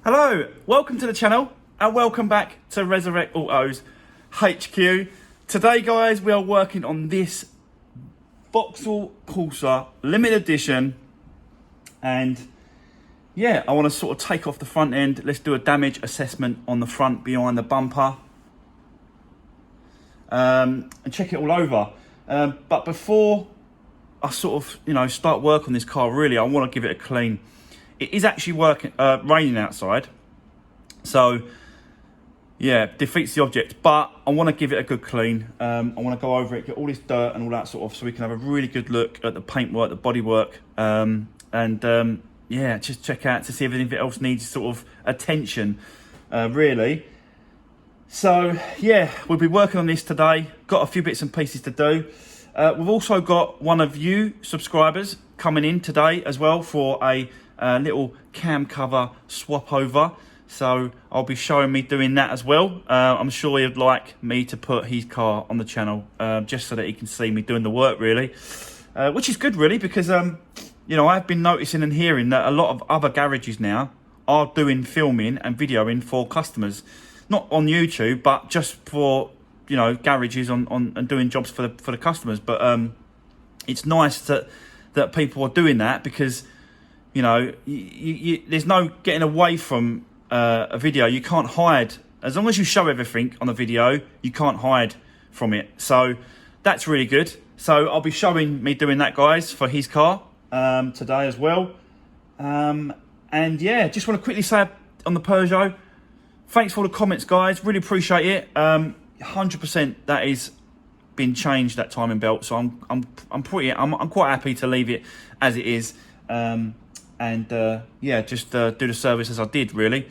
Hello, welcome to the channel and welcome back to Resurrect Autos HQ. Today guys, we are working on this Vauxhall Corsa Limited Edition, and yeah, I want to sort of take off the front end. Let's do a damage assessment on the front behind the bumper and check it all over. But before I sort of, start work on this car, really, I want to give it a clean. It is actually raining outside, so yeah, defeats the object, but I want to give it a good clean. I want to go over it, get all this dirt and all that sort of, so we can have a really good look at the paintwork, the bodywork, yeah, just check out to see if anything else needs sort of attention, really. So yeah, we'll be working on this today. Got a few bits and pieces to do. We've also got one of you subscribers coming in today as well for a little cam cover swap over. So I'll be showing me doing that as well. I'm sure he'd like me to put his car on the channel just so that he can see me doing the work, really. Which is good, really, because, I've been noticing and hearing that a lot of other garages now are doing filming and videoing for customers. Not on YouTube, but just for, garages and doing jobs for the customers. But it's nice that people are doing that because, there's no getting away from a video. You can't hide. As long as you show everything on the video, you can't hide from it. So that's really good. So I'll be showing me doing that, guys, for his car today as well. And yeah, just want to quickly say on the Peugeot, thanks for all the comments, guys. Really appreciate it. 100% that is been changed, that timing belt. So I'm quite happy to leave it as it is. Yeah, just do the service as I did, really.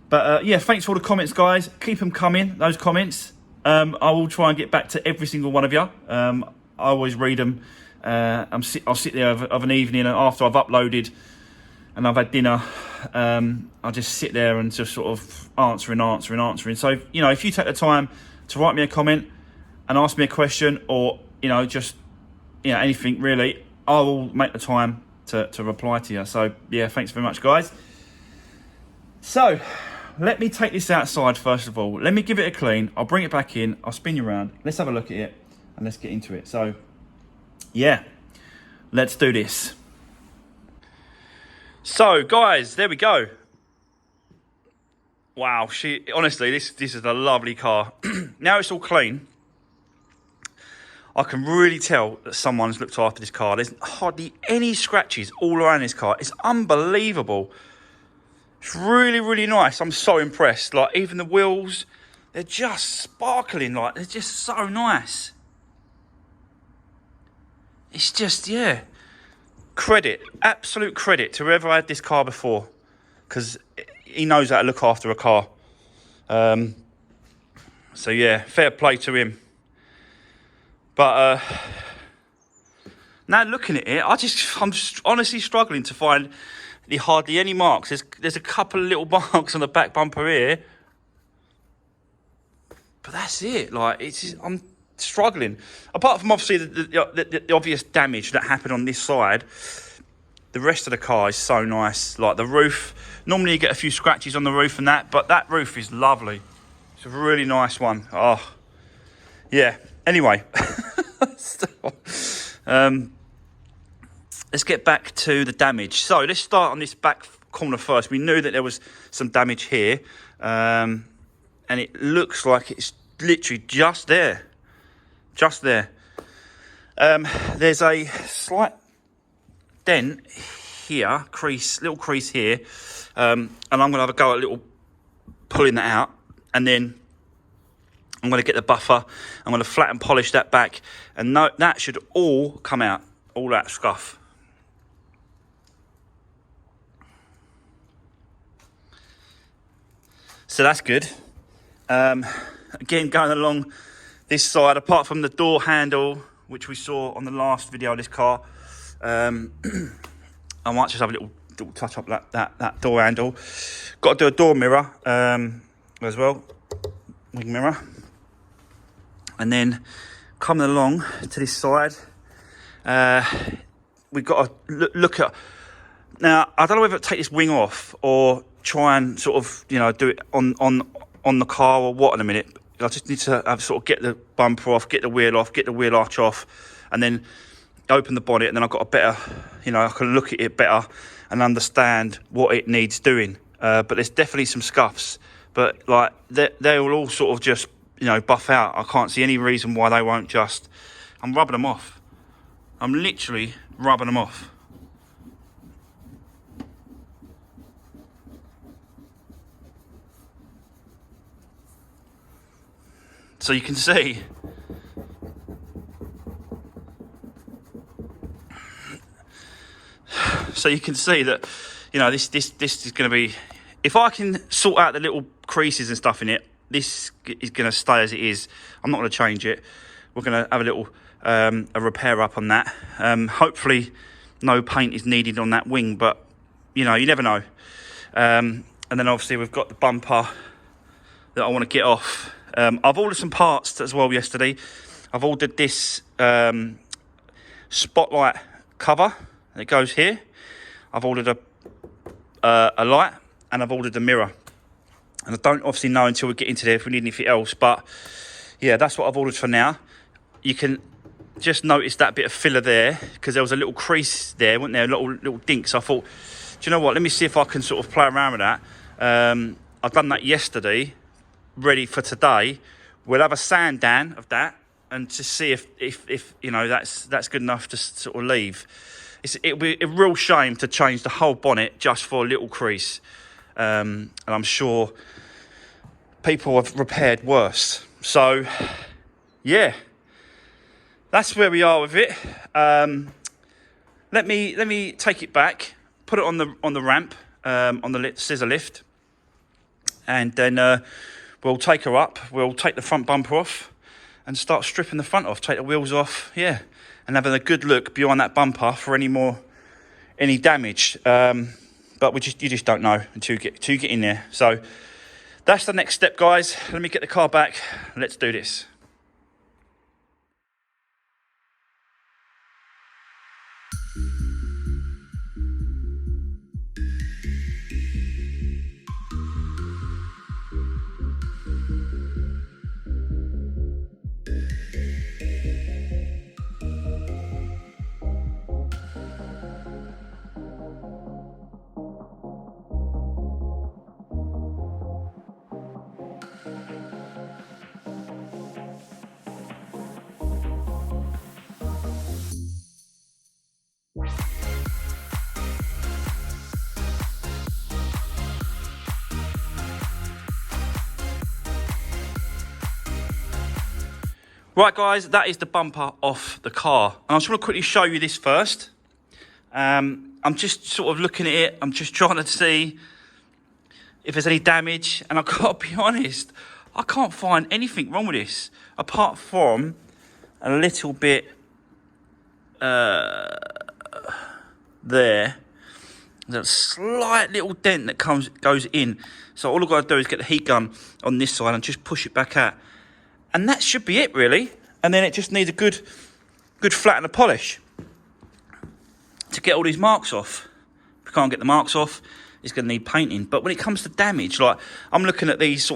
But yeah, thanks for all the comments, guys. Keep them coming, those comments. I will try and get back to every single one of you. I always read them. I'll sit there of an evening after I've uploaded and I've had dinner. I'll just sit there and just sort of answering. So, if you take the time to write me a comment and ask me a question, or, anything really, I will make the time to reply to you. So yeah, thanks very much, guys. So let me take this outside first of all. Let me give it a clean. I'll bring it back in. I'll spin you around. Let's have a look at it and let's get into it. So yeah, let's do this. So guys, there we go. Wow, honestly, this is a lovely car. Now it's all clean, I can really tell that someone's looked after this car. There's hardly any scratches all around this car. It's unbelievable. It's really, really nice. I'm so impressed. Like, even the wheels, they're just sparkling. Like, they're just so nice. It's just, yeah. Credit, absolute credit to whoever had this car before. Because he knows how to look after a car. So, yeah, fair play to him. But now looking at it, I'm just honestly struggling to find hardly any marks. There's a couple of little marks on the back bumper here, but that's it. Like, I'm struggling. Apart from obviously the obvious damage that happened on this side, the rest of the car is so nice. Like the roof, normally you get a few scratches on the roof and that, but that roof is lovely. It's a really nice one. Oh, yeah. Anyway, let's get back to the damage. So let's start on this back corner first. We knew that there was some damage here, and it looks like it's literally just there. Just there. There's a slight dent here, little crease here, and I'm going to have a go at pulling that out, and then I'm going to get the buffer, I'm going to flatten polish that back, and that should all come out, all that scuff. So that's good. Again, going along this side, apart from the door handle, which we saw on the last video of this car, I might just have a little touch up that door handle. Got to do a door mirror as well, wing mirror. And then coming along to this side, we've got to look at Now, I don't know whether to take this wing off or try and sort of, you know, do it on the car or what in a minute. I just need to sort of get the bumper off, get the wheel off, get the wheel arch off, and then open the bonnet, and then I've got a better, you know, I can look at it better and understand what it needs doing. But there's definitely some scuffs, but like they will all sort of just, you know, buff out. I can't see any reason why they won't just. I'm rubbing them off. I'm literally rubbing them off. So you can see. So you can see that, you know, this is going to be, if I can sort out the little creases and stuff in it, this is going to stay as it is. I'm not going to change it. We're going to have a little a repair up on that. Hopefully no paint is needed on that wing, but you know, you never know. And then obviously we've got the bumper that I want to get off. I've ordered some parts as well yesterday. I've ordered this spotlight cover that goes here. I've ordered a light, and I've ordered a mirror. And I don't obviously know until we get into there if we need anything else, but yeah, that's what I've ordered for now. You can just notice that bit of filler there, because there was a little crease there, wasn't there? A little dink. So I thought, do you know what? Let me see if I can sort of play around with that. I've done that yesterday, ready for today. We'll have a sand down of that and just see if you know that's good enough to sort of leave. It'll be a real shame to change the whole bonnet just for a little crease. And I'm sure people have repaired worse. So, yeah, that's where we are with it. Let me take it back, put it on the ramp, on the scissor lift, and then we'll take her up. We'll take the front bumper off and start stripping the front off. Take the wheels off, yeah, and having a good look behind that bumper for any damage. But you just don't know until you get in there. So that's the next step, guys. Let me get the car back. Let's do this. Right, guys, that is the bumper off the car. And I just want to quickly show you this first. I'm just sort of looking at it. I'm just trying to see if there's any damage. And I've got to be honest, I can't find anything wrong with this, apart from a little bit there. There's a slight little dent that goes in. So all I've got to do is get the heat gun on this side and just push it back out. And that should be it, really. And then it just needs a good flat and a polish to get all these marks off. If we can't get the marks off, it's going to need painting. But when it comes to damage, like I'm looking at these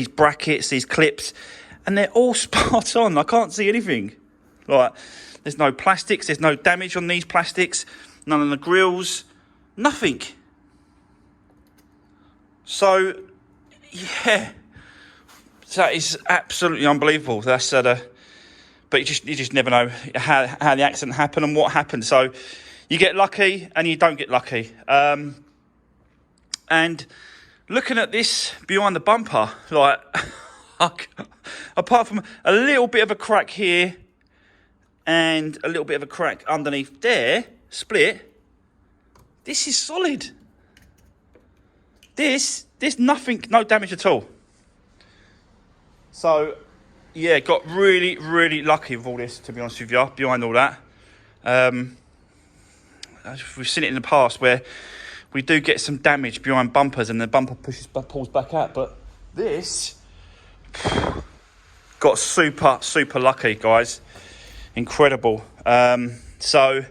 brackets, these clips, and they're all spot on. I can't see anything. Like there's no plastics, there's no damage on these plastics, none on the grills, nothing. So, yeah. That is absolutely unbelievable. That's but you just never know how the accident happened and what happened. So you get lucky and you don't get lucky. And looking at this behind the bumper, like apart from a little bit of a crack here and a little bit of a crack underneath there, split, this is solid. There's nothing, no damage at all. So, yeah, got really, really lucky with all this, to be honest with you, behind all that. We've seen it in the past where we do get some damage behind bumpers and the bumper pulls back out. But this got super, super lucky, guys. Incredible. So,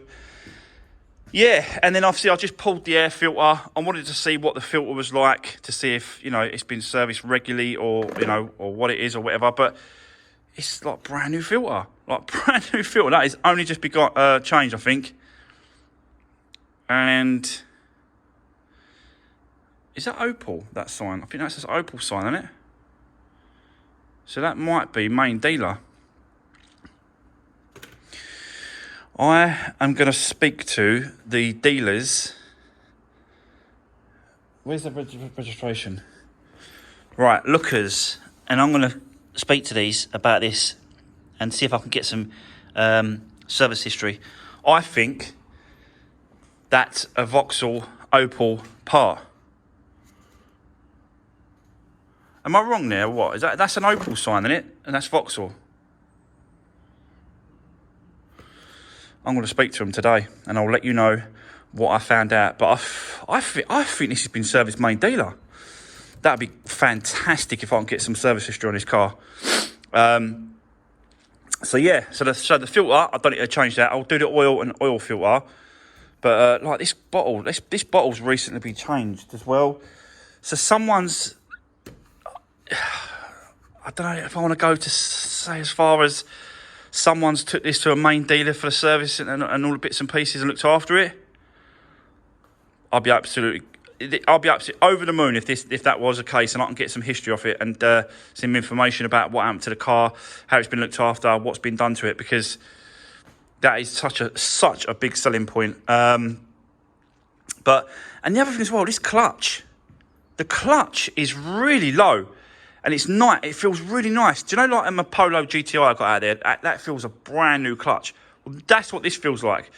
Yeah, and then obviously I just pulled the air filter. I wanted to see what the filter was like, to see if, you know, it's been serviced regularly or, you know, or what it is or whatever. But it's like brand new filter. Like brand new filter. That is only just changed, I think. And is that Opal, that sign? I think that's an Opal sign, isn't it? So that might be main dealer. I am going to speak to the dealers. Where's the registration? Right, lookers. And I'm going to speak to these about this and see if I can get some service history. I think that's a Vauxhall Opal part. Am I wrong there? What is that? That's an Opal sign, isn't it? And that's Vauxhall. I'm going to speak to them today, and I'll let you know what I found out. But I think this has been serviced main dealer. That'd be fantastic if I can get some service history on this car. So yeah, so the filter, I don't need to change that. I'll do the oil filter. But like this bottle's recently been changed as well. So someone's, I don't know if I want to go to say as far as someone's took this to a main dealer for the service and all the bits and pieces and looked after it. I'll be absolutely over the moon if that was the case, and I can get some history off it and some information about what happened to the car, how it's been looked after, what's been done to it, because that is such a big selling point. And the other thing as well, the clutch is really low. And it's nice. It feels really nice. Do you know, like my Polo GTI I got out there? That feels a brand new clutch. Well, that's what this feels like.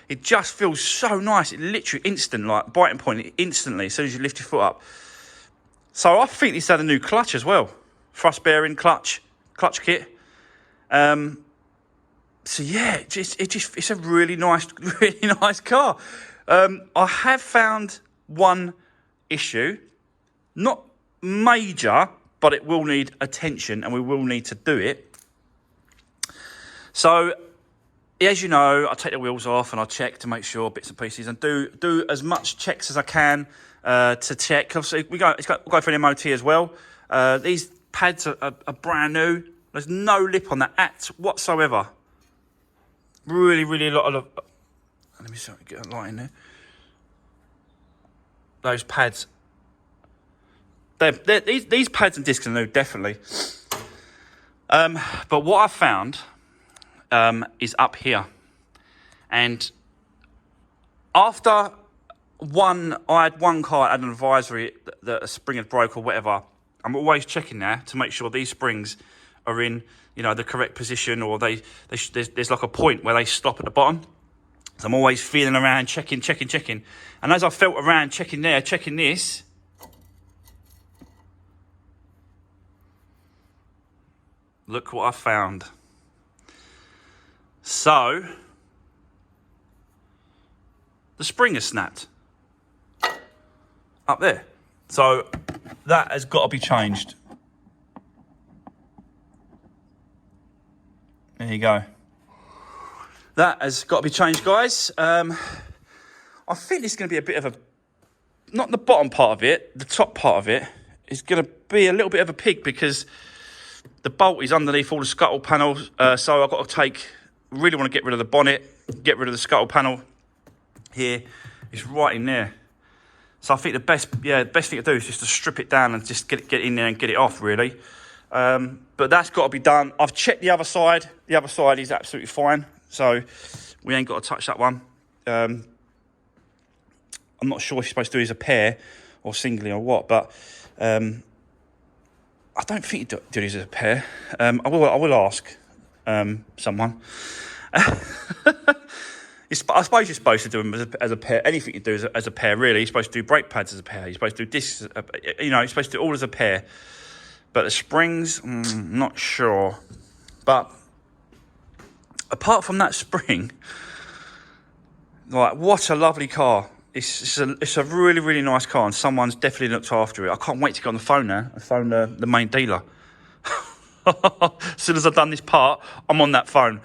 It just feels so nice. It literally instant, like biting point, instantly as soon as you lift your foot up. So I think this had a new clutch as well. Thrust bearing, clutch kit. So yeah, it's a really nice car. I have found one issue, not major, but it will need attention and we will need to do it. So, as you know, I take the wheels off and I check to make sure bits and pieces and do as much checks as I can to check. Obviously, we'll go for an MOT as well. These pads are brand new. There's no lip on that whatsoever. Really a lot of... Let me see if I can get a light in there. Those pads... These pads and discs are new, definitely. But what I found is up here. And after I had one car, I had an advisory that a spring had broke or whatever. I'm always checking there to make sure these springs are in, you know, the correct position, or there's like a point where they stop at the bottom. So I'm always feeling around, checking. And as I felt around, checking this, look what I found. So, the spring has snapped. Up there. So, that has got to be changed. There you go. That has got to be changed, guys. I think this is going to be a bit of a... Not the bottom part of it, the top part of it is going to be a little bit of a pig, because the bolt is underneath all the scuttle panels. So I've got to really want to get rid of the bonnet, get rid of the scuttle panel here. It's right in there. So I think the best thing to do is just to strip it down and just get in there and get it off, really. But that's got to be done. I've checked the other side. The other side is absolutely fine. So we ain't got to touch that one. I'm not sure if you're supposed to do it as a pair or singly or what, but I don't think you do it as a pair. I will ask someone. I suppose you're supposed to do them as a pair. Anything you do as a pair, really. You're supposed to do brake pads as a pair. You're supposed to do discs, you're supposed to do all as a pair. But the springs, not sure. But apart from that spring, like, what a lovely car. It's a really nice car, and someone's definitely looked after it. I can't wait to get on the phone now and phone the main dealer. As soon as I've done this part, I'm on that phone.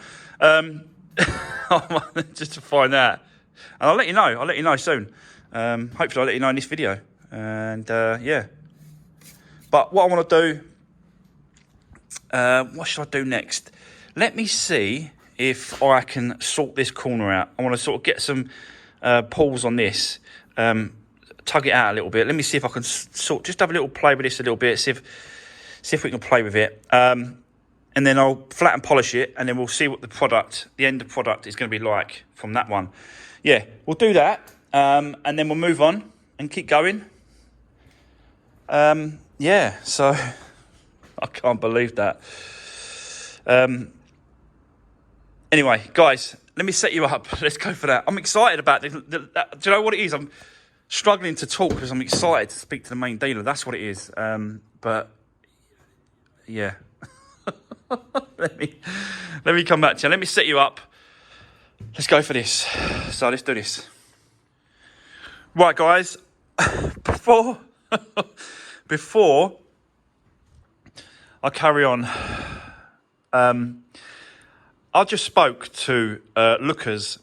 Just to find out And I'll let you know. I'll let you know soon. Hopefully I'll let you know in this video. And yeah. But what I want to do, what should I do next? Let me see if I can sort this corner out. I want to sort of get some pulls on this, tug it out a little bit. Let me see if I can just have a little play with this a little bit, see if we can play with it. And then I'll flat and polish it, and then we'll see what the end product is going to be like from that one. Yeah, we'll do that, and then we'll move on and keep going. Yeah, so I can't believe that. Anyway, guys, let me set you up. Let's go for that. I'm excited about this. Do you know what it is? I'm struggling to talk because I'm excited to speak to the main dealer. That's what it is. But yeah. let me come back to you. Let me set you up. Let's go for this. So let's do this. Right, guys. Before I carry on, I just spoke to Lookers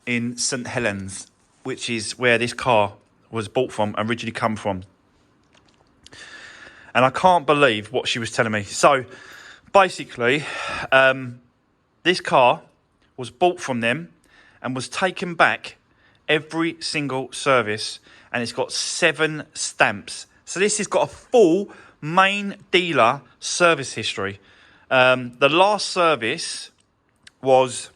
in St Helens, which is where this car was bought from, originally come from. And I can't believe what she was telling me. So basically, this car was bought from them and was taken back every single service, and it's got 7 stamps. So this has got a full main dealer service history. The last service was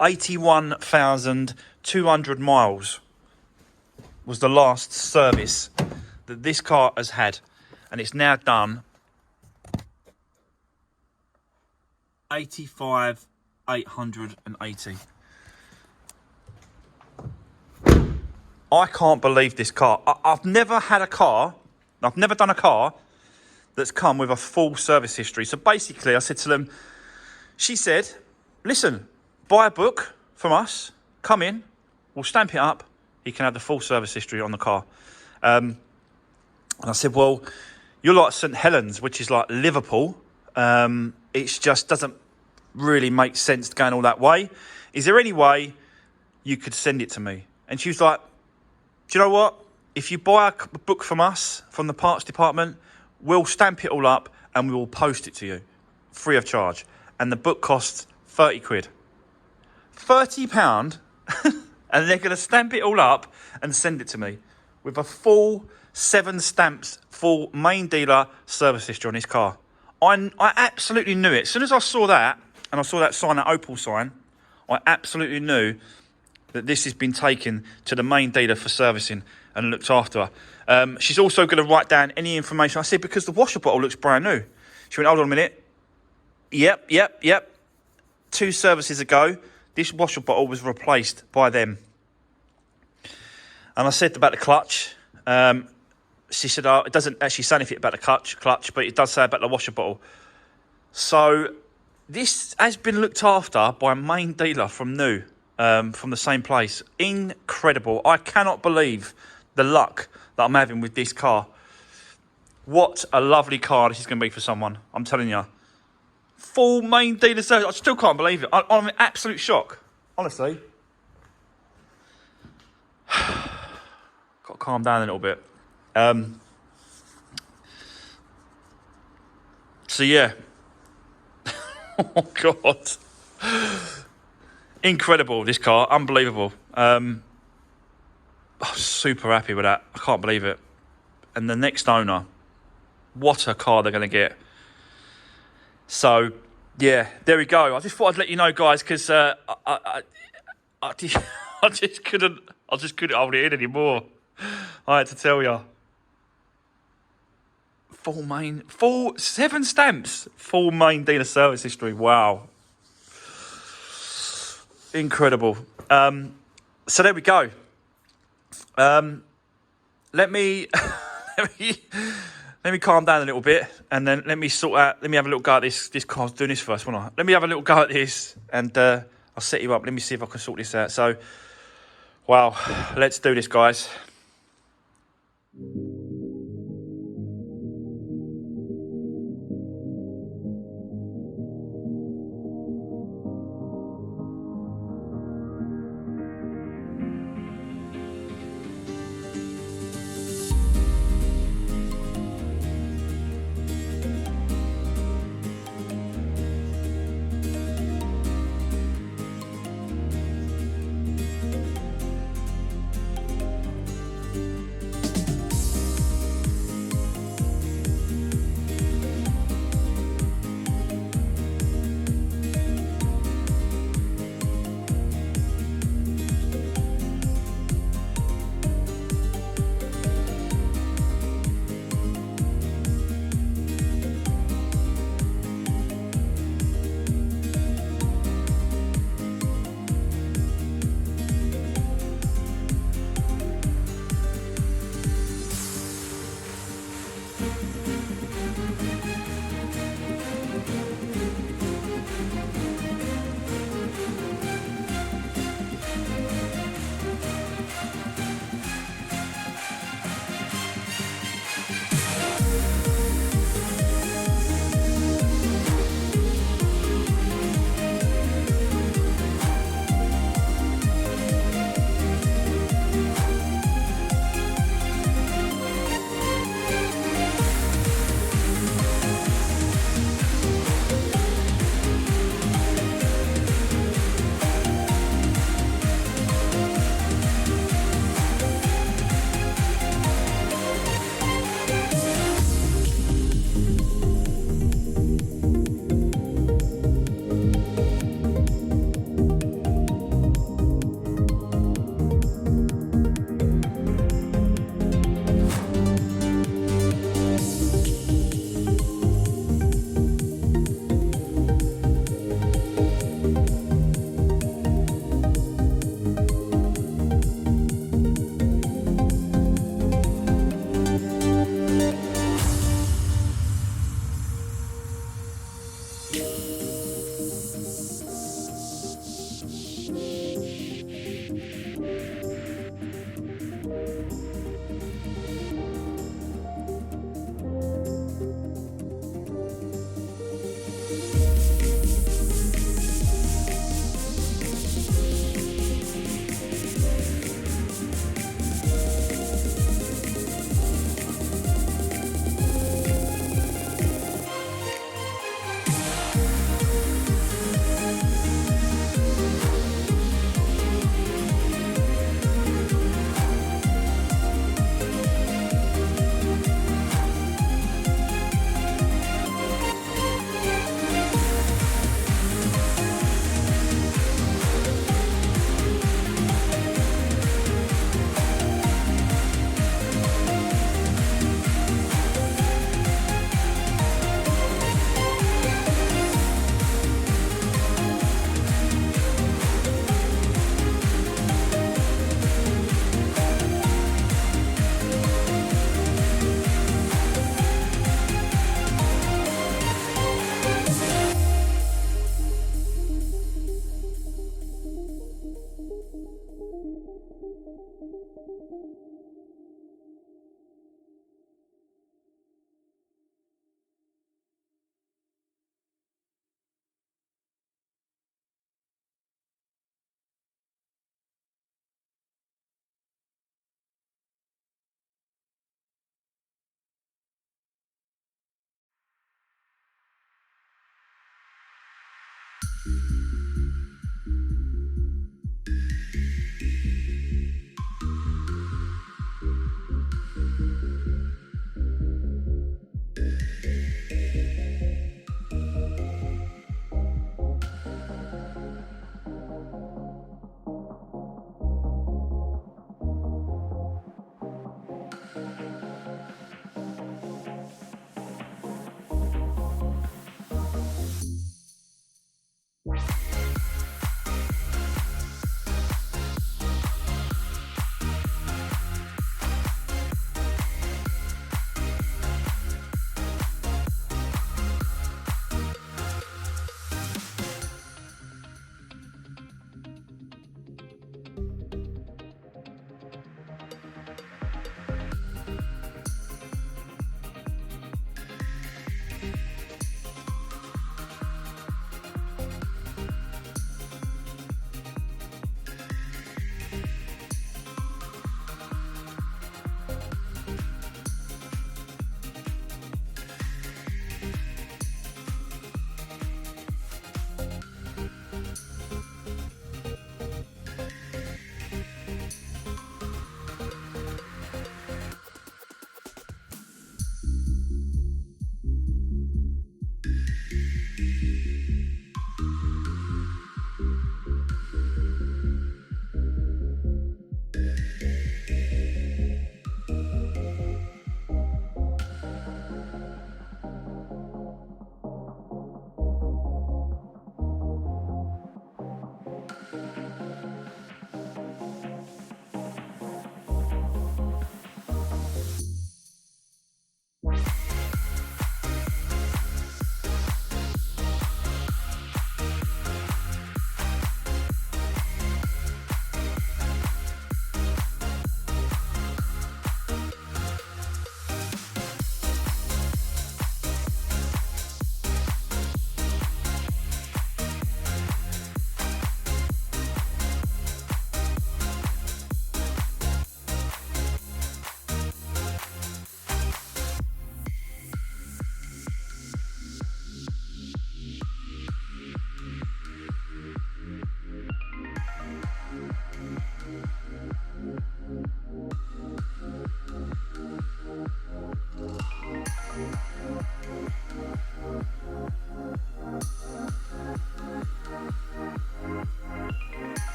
81,200 miles was the last service that this car has had, and it's now done 85,880. I can't believe this car. I've never had a car, I've never done a car that's come with a full service history. So basically I said to them, she said, listen, buy a book from us, come in, we'll stamp it up, you can have the full service history on the car. And I said, well, you're like St Helens, which is like Liverpool. It just doesn't really make sense going all that way. Is there any way you could send it to me? And she was like, do you know what? If you buy a book from us, from the parts department, we'll stamp it all up and we will post it to you free of charge. And the book costs 30 quid. £30 and they're going to stamp it all up and send it to me with a full 7 stamps, full main dealer service history on this car. I absolutely knew it. As soon as I saw that, and I saw that sign, that Opal sign, I absolutely knew that this has been taken to the main dealer for servicing and looked after. She's also going to write down any information. I said, because the washer bottle looks brand new. She went, hold on a minute. Yep. 2 services ago, this washer bottle was replaced by them. And I said about the clutch. She said, oh, it doesn't actually say anything about the clutch, but it does say about the washer bottle. So this has been looked after by a main dealer from new, from the same place. Incredible. I cannot believe the luck that I'm having with this car. What a lovely car this is going to be for someone, I'm telling you. Full main dealer service. I still can't believe it. I'm in absolute shock, honestly. Got to calm down a little bit. So yeah. Oh God. Incredible, this car. Unbelievable. I'm super happy with that. I can't believe it. And the next owner, what a car they're going to get. So, yeah, there we go. I just thought I'd let you know, guys, because I just couldn't hold it in anymore. I had to tell you. Full 7 stamps. Full main dealer service history. Wow. Incredible. So there we go. Let me calm down a little bit, and then let me have a little go at this car's doing this first, won't I? Let me have a little go at this, and I'll set you up. Let me see if I can sort this out. So, wow, let's do this, guys.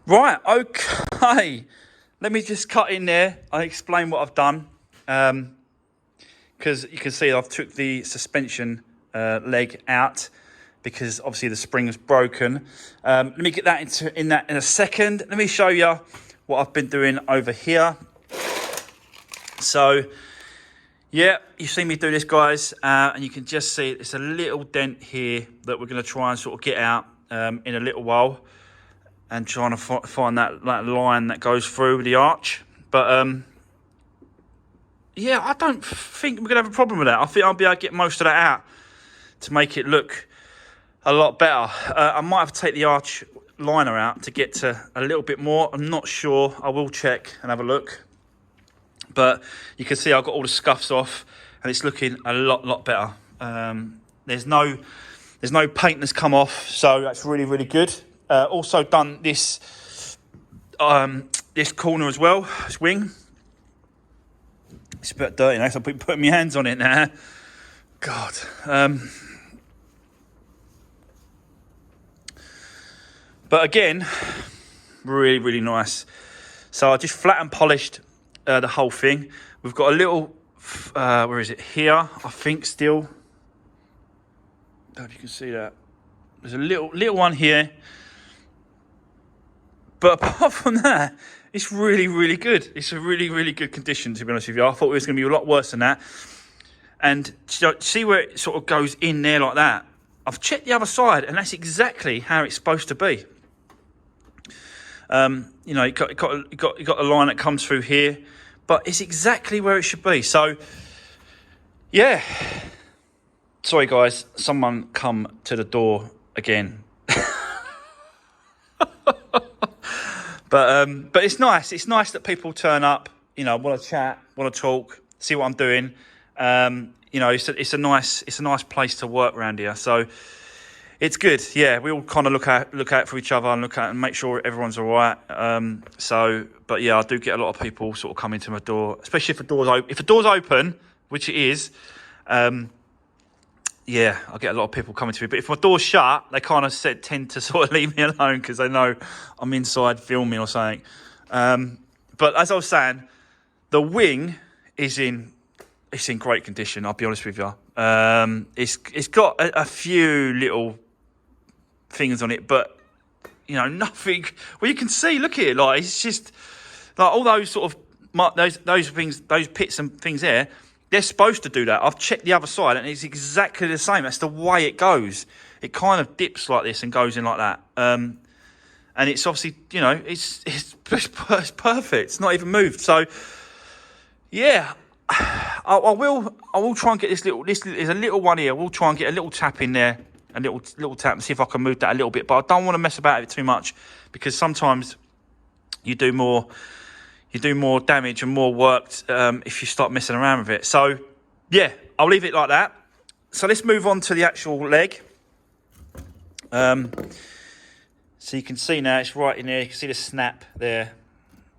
Right, okay. Let me just cut in there. I'll explain what I've done. Because you can see I've took the suspension leg out because obviously the spring is broken. Let me get that in a second. Let me show you what I've been doing over here. So, yeah, you see me do this, guys, and you can just see it's a little dent here that we're going to try and sort of get out in a little while, and trying to find that line that goes through the arch. But yeah, I don't think we're going to have a problem with that. I think I'll be able to get most of that out to make it look a lot better. I might have to take the arch liner out to get to a little bit more. I'm not sure. I will check and have a look. But you can see I've got all the scuffs off and it's looking a lot better. There's no paint that's come off, so that's really, really good. Also done this this corner as well, this wing. It's a bit dirty now, so I'm putting my hands on it now. God. But again, really, really nice. So I just flat and polished the whole thing. We've got a little, where is it? Here, I think still. I don't know if you can see that. There's a little one here. But apart from that, it's really, really good. It's a really, really good condition, to be honest with you. I thought it was going to be a lot worse than that. And see where it sort of goes in there like that? I've checked the other side, and that's exactly how it's supposed to be. You know, you got a line that comes through here, but it's exactly where it should be. So, yeah. Sorry, guys. Someone come to the door again. But it's nice. It's nice that people turn up. You know, want to chat, want to talk, see what I'm doing. You know, it's a nice place to work around here. So it's good. Yeah, we all kind of look out for each other and look at and make sure everyone's all right. But yeah, I do get a lot of people sort of coming to my door, especially if the door's open, which it is. Yeah, I get a lot of people coming to me. But if my door's shut, they kind of tend to sort of leave me alone because they know I'm inside filming or something. But as I was saying, the wing is in great condition. I'll be honest with you. It's got a few little things on it, but you know, nothing. Well, you can see. Look at it. Like it's just like all those sort of those things, those pits and things there. They're supposed to do that. I've checked the other side and it's exactly the same. That's the way it goes. It kind of dips like this and goes in like that. And it's obviously, you know, it's perfect. It's not even moved. So, yeah, I will try and get this is a little one here. We'll try and get a little tap in there, a little tap and see if I can move that a little bit. But I don't want to mess about it too much because sometimes you do more damage and more work if you start messing around with it. So, yeah, I'll leave it like that. So let's move on to the actual leg. So you can see now it's right in there. You can see the snap there.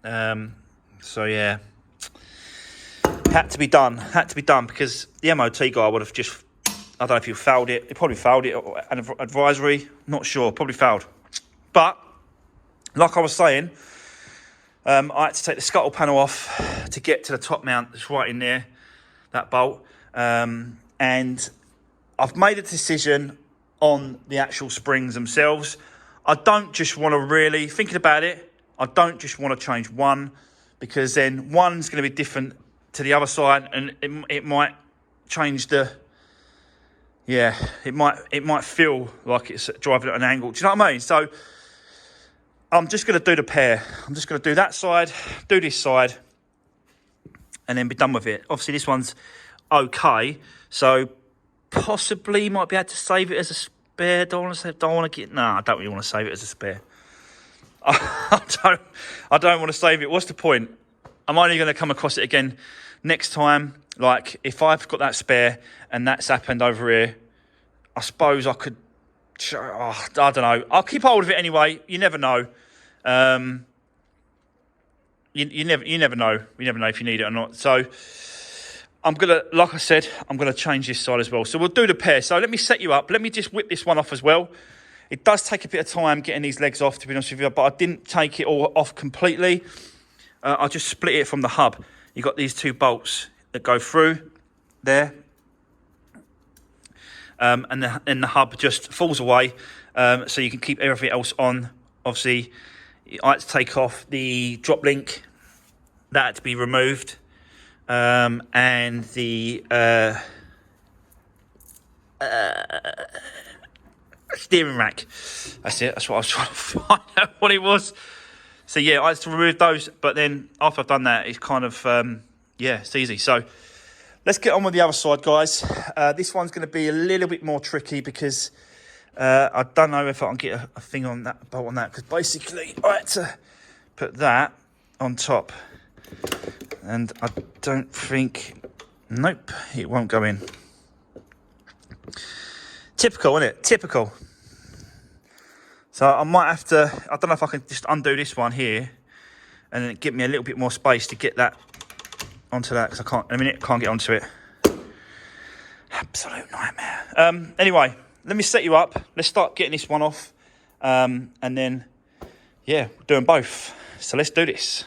So, yeah, had to be done because the MOT guy would have just, I don't know if he fouled it. He probably fouled it, or an advisory. Not sure, probably fouled. But, like I was saying, I had to take the scuttle panel off to get to the top mount that's right in there, that bolt. And I've made a decision on the actual springs themselves. I don't just want to really, thinking about it, I don't just want to change one because then one's going to be different to the other side and it might change it might feel like it's driving at an angle. Do you know what I mean? So I'm just going to do the pair. I'm just going to do that side, do this side, and then be done with it. Obviously, this one's okay, so possibly might be able to save it as a spare. I don't want to really want to save it as a spare. I don't want to save it. What's the point? I'm only going to come across it again next time. Like, if I've got that spare and that's happened over here, I suppose I could... I don't know. I'll keep hold of it anyway. You never know. You never know. You never know if you need it or not. So I'm gonna, like I said, I'm gonna change this side as well. So we'll do the pair. So let me set you up. Let me just whip this one off as well. It does take a bit of time getting these legs off, to be honest with you, but I didn't take it all off completely. I just split it from the hub. You've got these 2 bolts that go through there. And the hub just falls away, so you can keep everything else on. Obviously, I had to take off the drop link. That had to be removed. And the steering rack. That's it. That's what I was trying to find out what it was. So yeah, I had to remove those. But then after I've done that, it's kind of, yeah, it's easy. So let's get on with the other side, guys. This one's going to be a little bit more tricky because I don't know if I can get a thing on that, bolt on that. Because basically, I had to put that on top. And I don't think, nope, it won't go in. Typical, isn't it? Typical. So I might have to, I don't know if I can just undo this one here and then give me a little bit more space to get that onto that, because I can't, in a minute, can't get onto it. Absolute nightmare. Anyway, let me set you up. Let's start getting this one off. And then, yeah, we're doing both. So let's do this.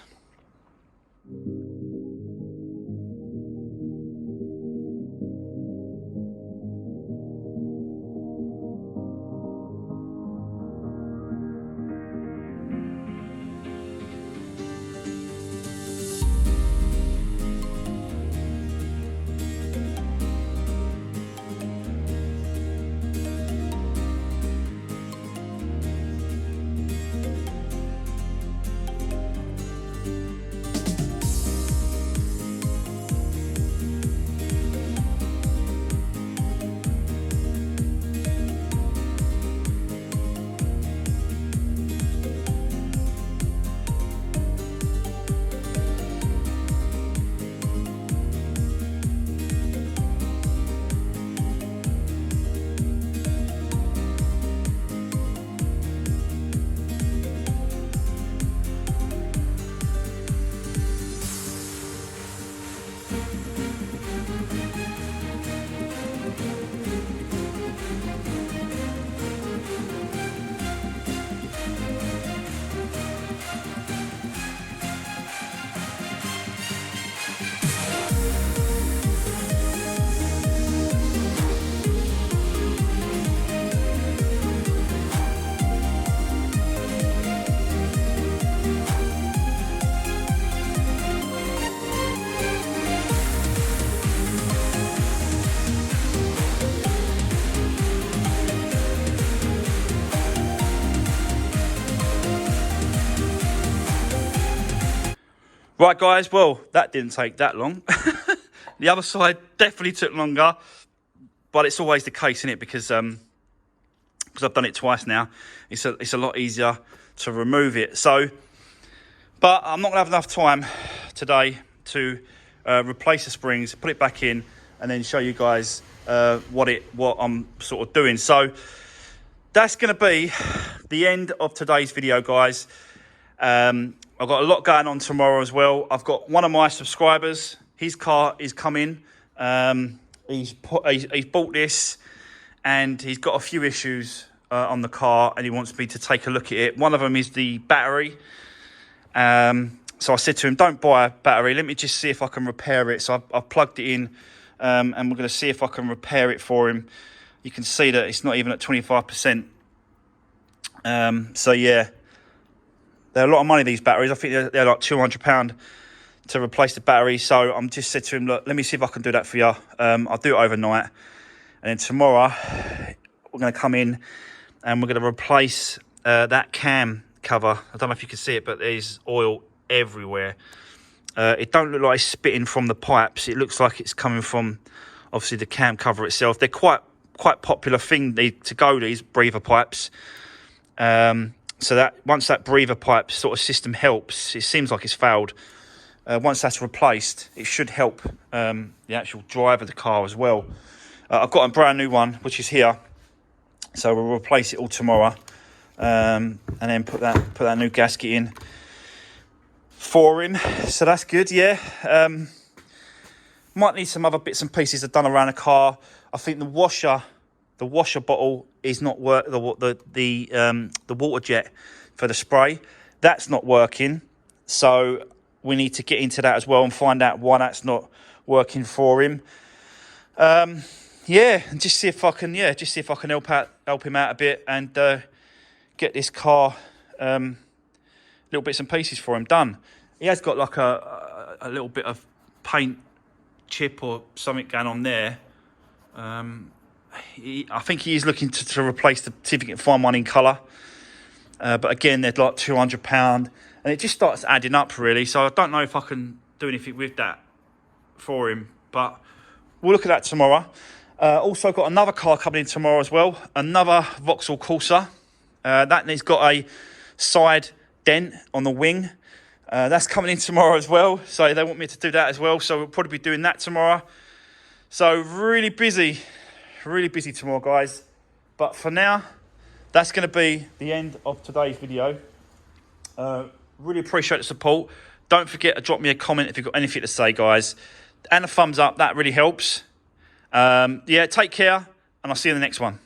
Right, guys, well, that didn't take that long. The other side definitely took longer, but it's always the case, isn't it? Because I've done it twice now. It's a lot easier to remove it. So, but I'm not going to have enough time today to replace the springs, put it back in, and then show you guys what I'm sort of doing. So that's going to be the end of today's video, guys. I've got a lot going on tomorrow as well. I've got one of my subscribers. His car is coming. He's bought this, and he's got a few issues on the car, and he wants me to take a look at it. One of them is the battery. So I said to him, don't buy a battery. Let me just see if I can repair it. So I've plugged it in, and we're going to see if I can repair it for him. You can see that it's not even at 25%. So yeah. They're a lot of money, these batteries. I think they're like £200 to replace the battery. So I'm just said to him, look, let me see if I can do that for you. I'll do it overnight. And then tomorrow, we're going to come in and we're going to replace that cam cover. I don't know if you can see it, but there's oil everywhere. It don't look like it's spitting from the pipes. It looks like it's coming from, obviously, the cam cover itself. They're quite popular thing to go, these breather pipes. So that once that breather pipe sort of system helps, it seems like it's failed. Once that's replaced, it should help the actual drive of the car as well. I've got a brand new one, which is here. So we'll replace it all tomorrow, and then put that new gasket in for him. So that's good, yeah. Might need some other bits and pieces done around the car. I think the washer the washer bottle is not work. The water jet for the spray, that's not working. So we need to get into that as well and find out why that's not working for him. Yeah, and just see if I can help him out a bit and get this car little bits and pieces for him done. He has got like a little bit of paint chip or something going on there. I think he is looking to replace see if he can find one in colour. But again, they're like £200, and it just starts adding up really. So I don't know if I can do anything with that for him, but we'll look at that tomorrow. Also got another car coming in tomorrow as well, another Vauxhall Corsa. That has got a side dent on the wing. That's coming in tomorrow as well, so they want me to do that as well, so we'll probably be doing that tomorrow. So really busy tomorrow, guys. But for now, that's going to be the end of today's video. Really appreciate the support. Don't forget to drop me a comment if you've got anything to say, guys, and a thumbs up. That really helps. Yeah, take care, and I'll see you in the next one.